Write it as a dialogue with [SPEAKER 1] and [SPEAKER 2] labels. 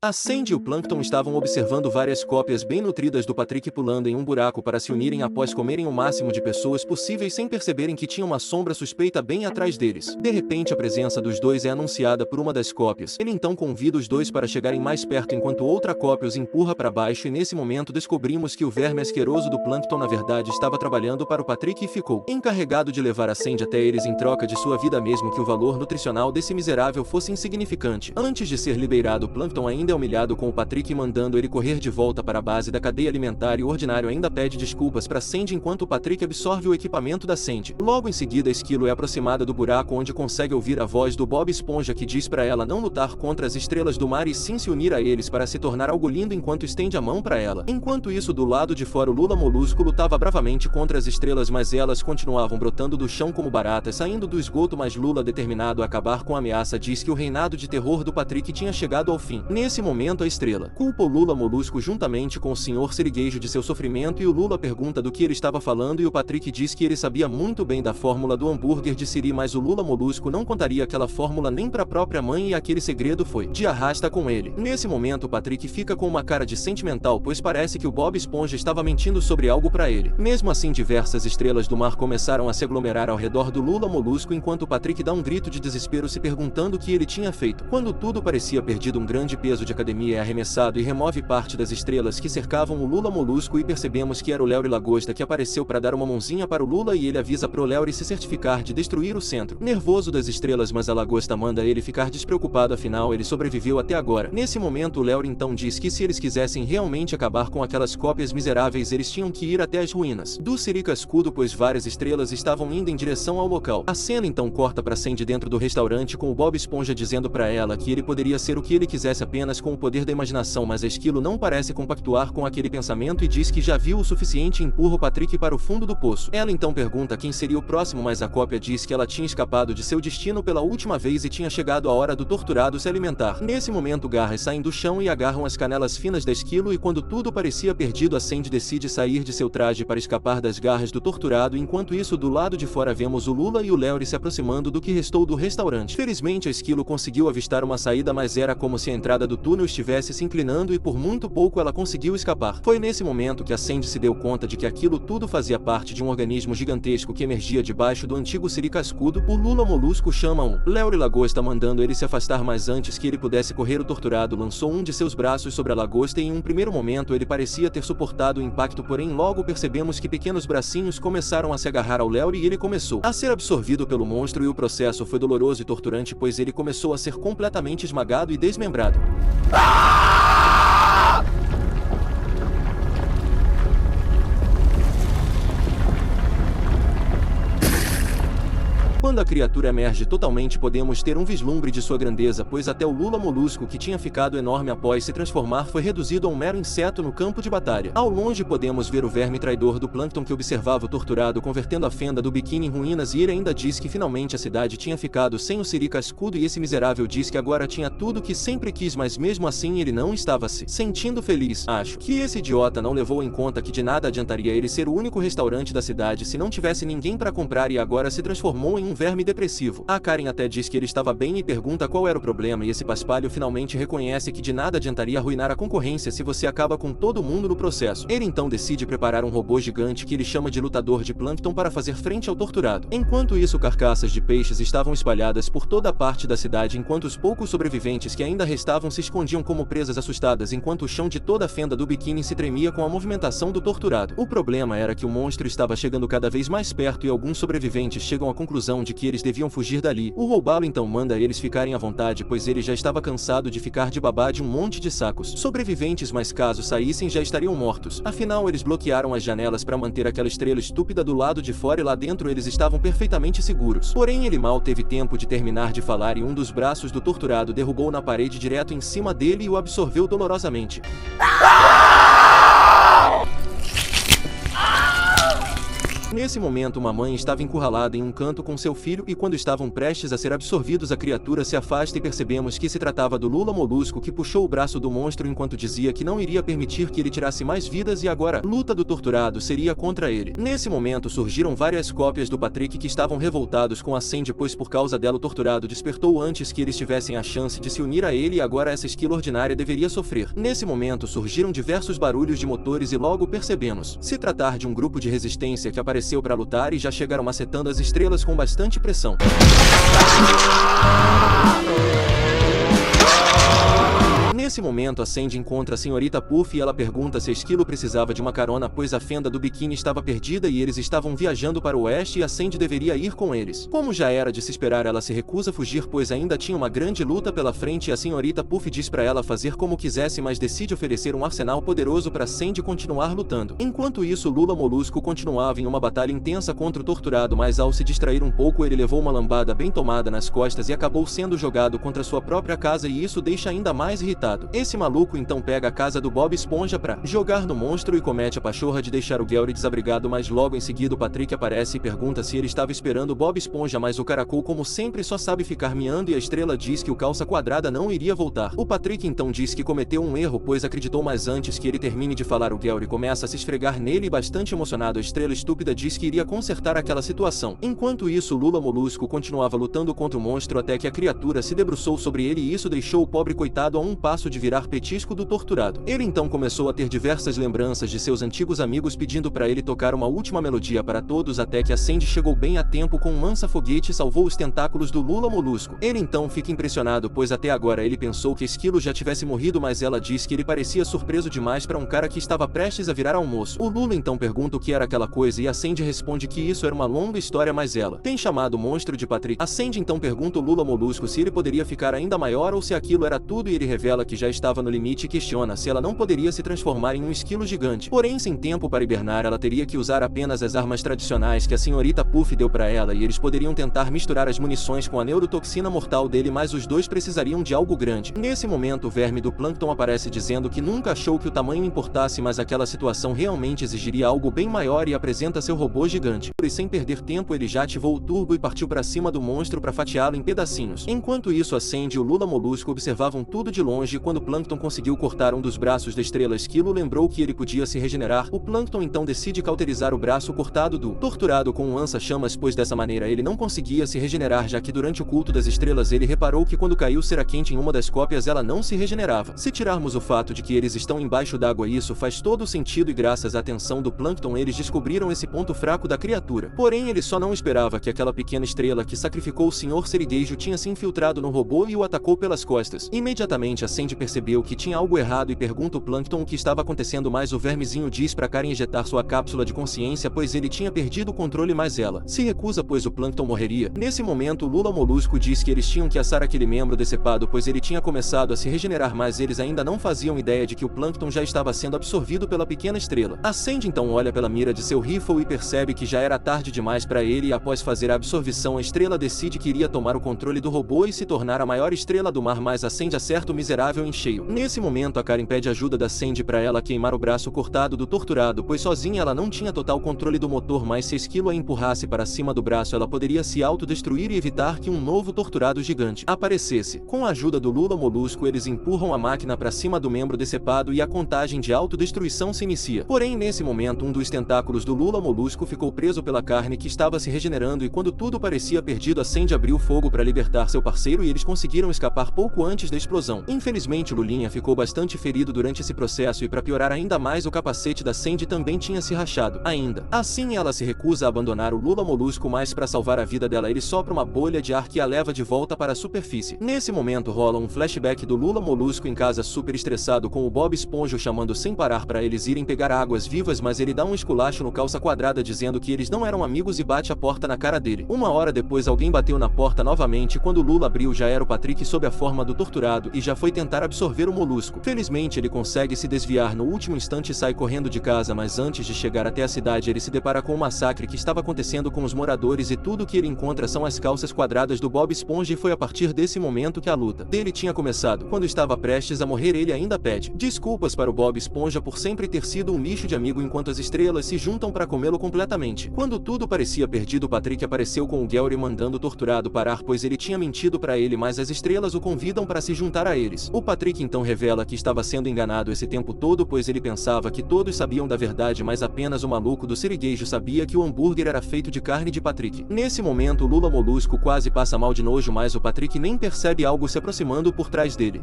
[SPEAKER 1] A Sandy e o Plankton estavam observando várias cópias bem nutridas do Patrick pulando em um buraco para se unirem após comerem o máximo de pessoas possíveis sem perceberem que tinha uma sombra suspeita bem atrás deles. De repente a presença dos dois é anunciada por uma das cópias. Ele então convida os dois para chegarem mais perto enquanto outra cópia os empurra para baixo e nesse momento descobrimos que o verme asqueroso do Plankton na verdade estava trabalhando para o Patrick e ficou encarregado de levar a Sandy até eles em troca de sua vida mesmo que o valor nutricional desse miserável fosse insignificante. Antes de ser liberado, o Plankton ainda é humilhado com o Patrick mandando ele correr de volta para a base da cadeia alimentar e o Ordinário ainda pede desculpas para Sandy enquanto o Patrick absorve o equipamento da Sandy. Logo em seguida Esquilo é aproximada do buraco onde consegue ouvir a voz do Bob Esponja que diz para ela não lutar contra as estrelas do mar e sim se unir a eles para se tornar algo lindo enquanto estende a mão para ela. Enquanto isso do lado de fora o Lula Molusco lutava bravamente contra as estrelas mas elas continuavam brotando do chão como baratas saindo do esgoto mas Lula determinado a acabar com a ameaça diz que o reinado de terror do Patrick tinha chegado ao fim. Nesse momento a estrela culpa o Lula Molusco juntamente com o Sr. Sirigueijo de seu sofrimento e o Lula pergunta do que ele estava falando e o Patrick diz que ele sabia muito bem da fórmula do hambúrguer de Siri mas o Lula Molusco não contaria aquela fórmula nem para a própria mãe e aquele segredo foi de arrasta com ele. Nesse momento o Patrick fica com uma cara de sentimental pois parece que o Bob Esponja estava mentindo sobre algo para ele. Mesmo assim diversas estrelas do mar começaram a se aglomerar ao redor do Lula Molusco enquanto o Patrick dá um grito de desespero se perguntando o que ele tinha feito. Quando tudo parecia perdido um grande peso de academia é arremessado e remove parte das estrelas que cercavam o Lula Molusco e percebemos que era o Léo Lagosta que apareceu para dar uma mãozinha para o Lula e ele avisa pro Léo se certificar de destruir o centro. Nervoso das estrelas mas a Lagosta manda ele ficar despreocupado afinal ele sobreviveu até agora. Nesse momento o Léo então diz que se eles quisessem realmente acabar com aquelas cópias miseráveis eles tinham que ir até as ruínas do Siricascudo pois várias estrelas estavam indo em direção ao local. A cena então corta para Sandy dentro do restaurante com o Bob Esponja dizendo para ela que ele poderia ser o que ele quisesse apenas com o poder da imaginação mas a Esquilo não parece compactuar com aquele pensamento e diz que já viu o suficiente e empurra o Patrick para o fundo do poço. Ela então pergunta quem seria o próximo mas a cópia diz que ela tinha escapado de seu destino pela última vez e tinha chegado a hora do torturado se alimentar. Nesse momento garras saem do chão e agarram as canelas finas da Esquilo e quando tudo parecia perdido a Sandy decide sair de seu traje para escapar das garras do torturado enquanto isso do lado de fora vemos o Lula e o Léo se aproximando do que restou do restaurante. Felizmente a Esquilo conseguiu avistar uma saída mas era como se a entrada do túnel estivesse se inclinando e por muito pouco ela conseguiu escapar. Foi nesse momento que a Sandy se deu conta de que aquilo tudo fazia parte de um organismo gigantesco que emergia debaixo do antigo Siricascudo. O Lula Molusco chama um Léo Lagosta mandando ele se afastar mas antes que ele pudesse correr o torturado lançou um de seus braços sobre a lagosta e em um primeiro momento ele parecia ter suportado o impacto porém logo percebemos que pequenos bracinhos começaram a se agarrar ao Léo e ele começou a ser absorvido pelo monstro e o processo foi doloroso e torturante pois ele começou a ser completamente esmagado e desmembrado. Quando a criatura emerge totalmente podemos ter um vislumbre de sua grandeza pois até o Lula Molusco que tinha ficado enorme após se transformar foi reduzido a um mero inseto no campo de batalha. Ao longe podemos ver o verme traidor do Plankton que observava o torturado convertendo a fenda do biquíni em ruínas e ele ainda diz que finalmente a cidade tinha ficado sem o Siricascudo e esse miserável diz que agora tinha tudo que sempre quis mas mesmo assim ele não estava se sentindo feliz. Acho que esse idiota não levou em conta que de nada adiantaria ele ser o único restaurante da cidade se não tivesse ninguém para comprar e agora se transformou em um verme depressivo. A Karen até diz que ele estava bem e pergunta qual era o problema e esse paspalho finalmente reconhece que de nada adiantaria arruinar a concorrência se você acaba com todo mundo no processo. Ele então decide preparar um robô gigante que ele chama de lutador de Plankton para fazer frente ao torturado. Enquanto isso carcaças de peixes estavam espalhadas por toda a parte da cidade enquanto os poucos sobreviventes que ainda restavam se escondiam como presas assustadas enquanto o chão de toda a fenda do biquíni se tremia com a movimentação do torturado. O problema era que o monstro estava chegando cada vez mais perto e alguns sobreviventes chegam à conclusão de que eles deviam fugir dali. O roubalo então manda eles ficarem à vontade pois ele já estava cansado de ficar de babá de um monte de sacos sobreviventes mas caso saíssem já estariam mortos. Afinal eles bloquearam as janelas para manter aquela estrela estúpida do lado de fora e lá dentro eles estavam perfeitamente seguros. Porém ele mal teve tempo de terminar de falar e um dos braços do torturado derrubou na parede direto em cima dele e o absorveu dolorosamente. Nesse momento, uma mãe estava encurralada em um canto com seu filho e quando estavam prestes a ser absorvidos, a criatura se afasta e percebemos que se tratava do Lula Molusco, que puxou o braço do monstro enquanto dizia que não iria permitir que ele tirasse mais vidas e agora, luta do torturado seria contra ele. Nesse momento surgiram várias cópias do Patrick que estavam revoltados com a Sandy, pois por causa dela o torturado despertou antes que eles tivessem a chance de se unir a ele e agora essa esquila ordinária deveria sofrer. Nesse momento surgiram diversos barulhos de motores e logo percebemos se tratar de um grupo de resistência que apareceu para lutar e já chegaram macetando as estrelas com bastante pressão. Nesse momento, a Sandy encontra a senhorita Puff e ela pergunta se a esquilo precisava de uma carona, pois a fenda do biquíni estava perdida e eles estavam viajando para o oeste e a Sandy deveria ir com eles. Como já era de se esperar, ela se recusa a fugir, pois ainda tinha uma grande luta pela frente e a senhorita Puff diz para ela fazer como quisesse, mas decide oferecer um arsenal poderoso para Sandy continuar lutando. Enquanto isso, Lula Molusco continuava em uma batalha intensa contra o torturado, mas ao se distrair um pouco, ele levou uma lambada bem tomada nas costas e acabou sendo jogado contra sua própria casa e isso deixa ainda mais irritado. Esse maluco então pega a casa do Bob Esponja pra jogar no monstro e comete a pachorra de deixar o Gary desabrigado, mas logo em seguida o Patrick aparece e pergunta se ele estava esperando o Bob Esponja, mas o caracol como sempre só sabe ficar miando e a estrela diz que o calça quadrada não iria voltar. O Patrick então diz que cometeu um erro, pois acreditou, mas antes que ele termine de falar o Gary começa a se esfregar nele e bastante emocionado a estrela estúpida diz que iria consertar aquela situação. Enquanto isso, Lula Molusco continuava lutando contra o monstro até que a criatura se debruçou sobre ele e isso deixou o pobre coitado a um passo de virar petisco do torturado. Ele então começou a ter diversas lembranças de seus antigos amigos pedindo para ele tocar uma última melodia para todos até que a Sandy chegou bem a tempo com um lança-foguete e salvou os tentáculos do Lula Molusco. Ele então fica impressionado, pois até agora ele pensou que Esquilo já tivesse morrido, mas ela diz que ele parecia surpreso demais para um cara que estava prestes a virar almoço. O Lula então pergunta o que era aquela coisa e a Sandy responde que isso era uma longa história, mas ela tem chamado o monstro de Patrick. A Sandy então pergunta ao Lula Molusco se ele poderia ficar ainda maior ou se aquilo era tudo e ele revela que já estava no limite e questiona se ela não poderia se transformar em um esquilo gigante. Porém, sem tempo para hibernar, ela teria que usar apenas as armas tradicionais que a senhorita Puff deu para ela e eles poderiam tentar misturar as munições com a neurotoxina mortal dele, mas os dois precisariam de algo grande. Nesse momento, o verme do Plâncton aparece dizendo que nunca achou que o tamanho importasse, mas aquela situação realmente exigiria algo bem maior e apresenta seu robô gigante. E sem perder tempo, ele já ativou o turbo e partiu para cima do monstro para fatiá-lo em pedacinhos. Enquanto isso, a Sandy e o Lula Molusco observavam tudo de longe e quando o Plâncton conseguiu cortar um dos braços da estrela Esquilo, lembrou que ele podia se regenerar. O Plâncton então decide cauterizar o braço cortado do torturado com um lança-chamas, pois dessa maneira ele não conseguia se regenerar, já que durante o culto das estrelas ele reparou que quando caiu cera quente em uma das cópias ela não se regenerava. Se tirarmos o fato de que eles estão embaixo d'água, isso faz todo o sentido e graças à atenção do Plâncton eles descobriram esse ponto fraco da criatura. Porém, ele só não esperava que aquela pequena estrela que sacrificou o Sr. Serigueijo tinha se infiltrado no robô e o atacou pelas costas. Imediatamente a Sandy percebeu que tinha algo errado e pergunta ao Plâncton o que estava acontecendo, mas o vermezinho diz para Karen injetar sua cápsula de consciência, pois ele tinha perdido o controle, mas ela se recusa, pois o Plâncton morreria. Nesse momento, o Lula Molusco diz que eles tinham que assar aquele membro decepado, pois ele tinha começado a se regenerar, mas eles ainda não faziam ideia de que o Plâncton já estava sendo absorvido pela pequena estrela. A Sandy então olha pela mira de seu rifle e percebe que já era tarde demais para ele e após fazer a absorvição, a estrela decide que iria tomar o controle do robô e se tornar a maior estrela do mar, mas a Sandy acerta o miserável em cheio. Nesse momento, a Karen pede ajuda da Sandy para ela queimar o braço cortado do torturado, pois sozinha ela não tinha total controle do motor, mas se Esquilo a empurrasse para cima do braço, ela poderia se autodestruir e evitar que um novo torturado gigante aparecesse. Com a ajuda do Lula Molusco, eles empurram a máquina para cima do membro decepado e a contagem de autodestruição se inicia. Porém, nesse momento, um dos tentáculos do Lula Molusco ficou preso pela carne que estava se regenerando e quando tudo parecia perdido, a Sandy abriu fogo para libertar seu parceiro e eles conseguiram escapar pouco antes da explosão. Infelizmente, Lulinha ficou bastante ferido durante esse processo e para piorar ainda mais, o capacete da Sandy também tinha se rachado. Assim, ela se recusa a abandonar o Lula Molusco, mas para salvar a vida dela, ele sopra uma bolha de ar que a leva de volta para a superfície. Nesse momento, rola um flashback do Lula Molusco em casa super estressado com o Bob Esponja chamando sem parar para eles irem pegar águas vivas, mas ele dá um esculacho no calça quadrada dizendo que eles não eram amigos e bate a porta na cara dele. Uma hora depois, alguém bateu na porta novamente. Quando Lula abriu, já era o Patrick sob a forma do torturado e já foi tentar tentar absorver o molusco. Felizmente ele consegue se desviar no último instante e sai correndo de casa, mas antes de chegar até a cidade ele se depara com um massacre que estava acontecendo com os moradores e tudo que ele encontra são as calças quadradas do Bob Esponja, e foi a partir desse momento que a luta dele tinha começado. Quando estava prestes a morrer ele ainda pede desculpas para o Bob Esponja por sempre ter sido um lixo de amigo enquanto as estrelas se juntam para comê-lo completamente. Quando tudo parecia perdido, Patrick apareceu com o Gary mandando o torturado parar, pois ele tinha mentido para ele, mas as estrelas o convidam para se juntar a eles. O Patrick então revela que estava sendo enganado esse tempo todo, pois ele pensava que todos sabiam da verdade, mas apenas o maluco do sirigueijo sabia que o hambúrguer era feito de carne de Patrick. Nesse momento o Lula Molusco quase passa mal de nojo, mas o Patrick nem percebe algo se aproximando por trás dele.